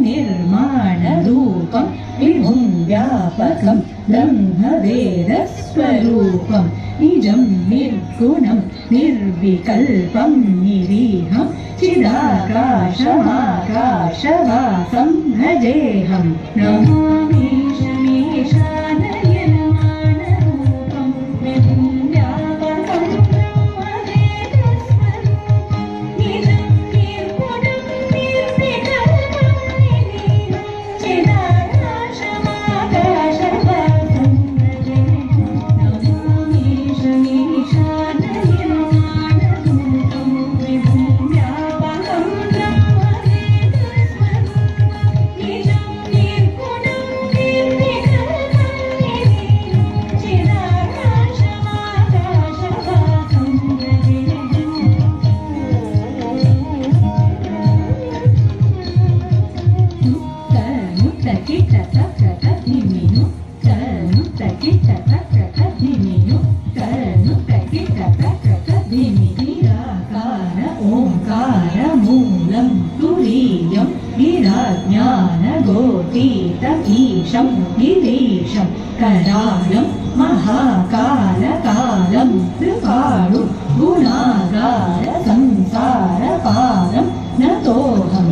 निर्माणरूपं विभुं व्यापकं ब्रह्मवेदस्वरूपं निजं निर्गुणं निर्विकल्पं निरीहं चिदाकाशमाकाशवासं भजेऽहं नमामि शमीशाननिर्माणरूपं विभुं व्यापकं ब्रह्मवेदस्वरूपं निजं निर्गुणं निर्विकल्पं ओंकारमूलं तुरीयं गिराज्ञानगोतीतमीशं गिरीशं करालं महाकालकालं कृपाणु गुणागार संसारपारं नतोऽहम्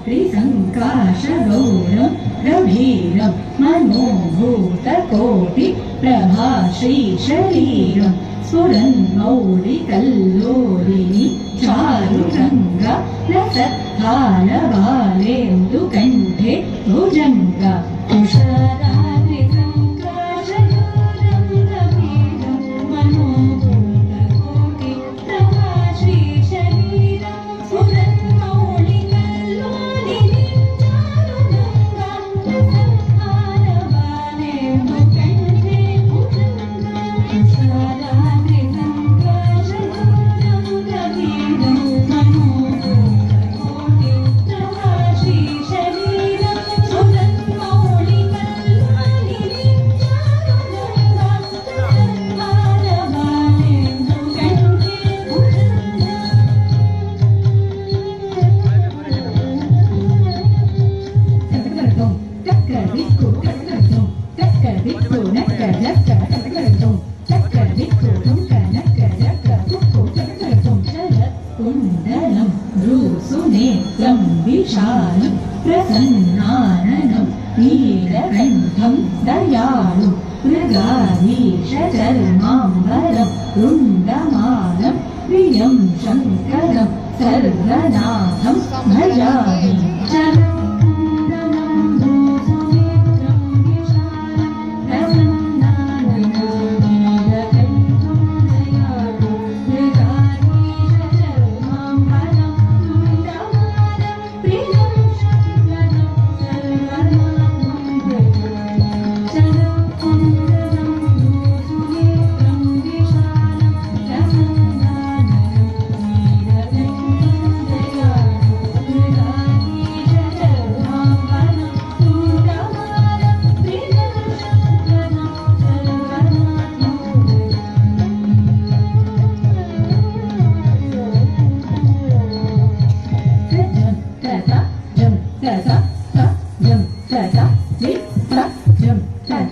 त्रिसङ्काशगौरं रभीरं मनोभूतकोटि प्रभाश्रीशरीरं स्फुरन्मौलिकल्लोलिनि चारुरङ्ग लसत्थालबालेन्दुकण्ठे भुजङ्ग नेत्रं विशालं प्रसन्नाननं नीलकण्ठं दयालुं मृगाधीशचर्माम्बरं रुण्डमालं प्रियं शङ्करं सर्वनाथं भजामि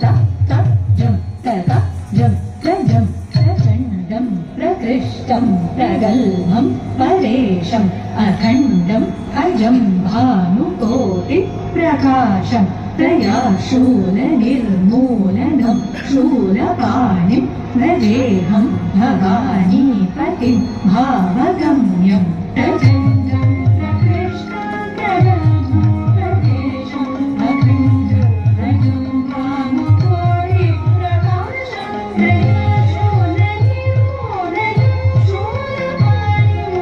तत तजं ततजं तजं प्रचण्डं प्रकृष्टं प्रगल्भं परेशम् अखण्डम् अजं भानुकोटिप्रकाशं त्रयाशूलनिर्मूलनं शूलपाणिं व्रजेऽहं भवानीपतिं भावगम्यं प्रचण्डं प्रकृष्टं प्रगल्भं परेशम् अखण्डम् अजं भानुकोटिप्रकाशं त्रयाशूलनिर्मूलनं शूलपाणिं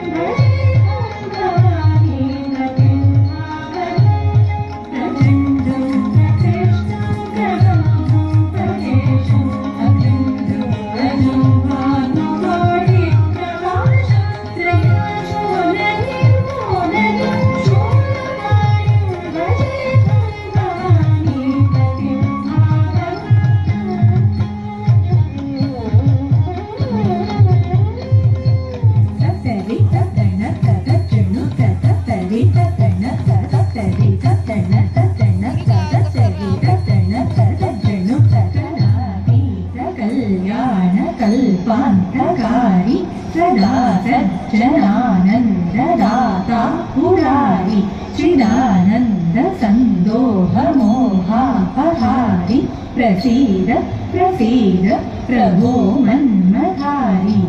कल्पान्तकारी सदा सज्जनानन्ददाता पुरारी चिदानन्द सन्दोहमोहापहारी प्रसीद प्रसीद प्रभो मन्मथारी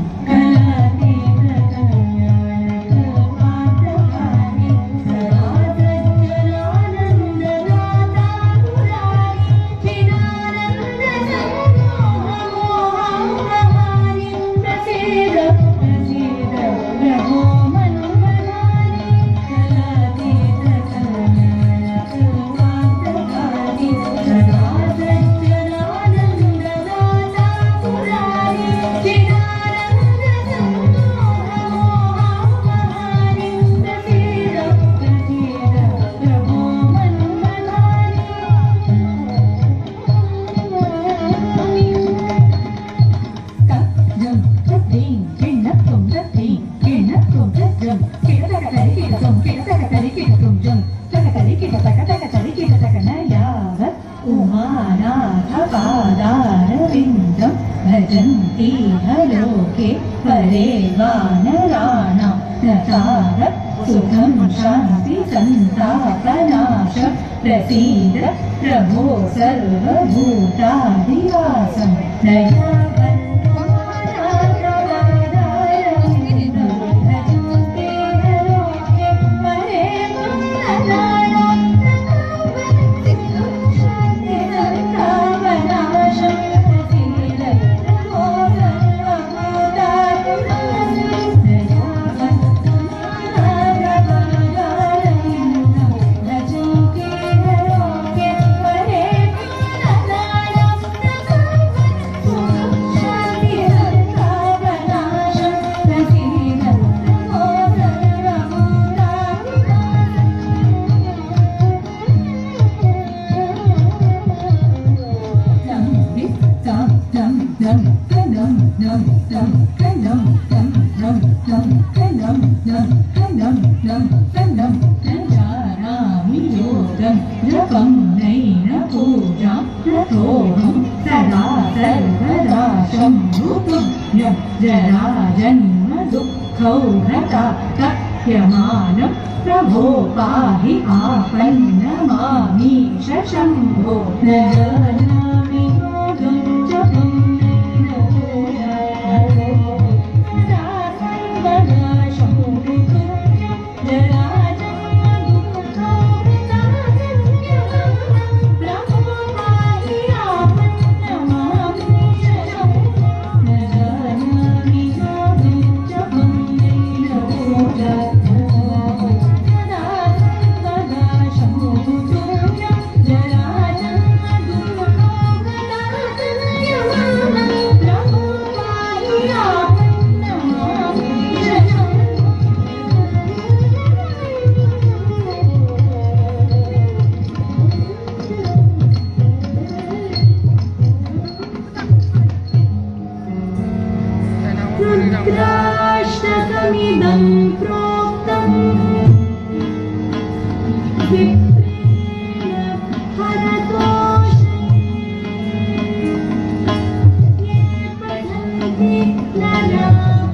उमानाथपादारविन्दं भजन्ति हलोके परे वानराणां नतार सुखं शान्ति सन्तापनाश प्रसीद प्रभो सर्वभूतादिवासं दया जपं नैन पूजां नतोऽहं सदा सर्वदा शम्भुतं जराजन्म दुःखौ हता तप्यमानं प्रभो पाहि आपन्नमामीश शम्भो न जानामि योगं जपं नैन रुद्राष्टकमिदं प्रोक्तम् विप्रेण हरतोषम् न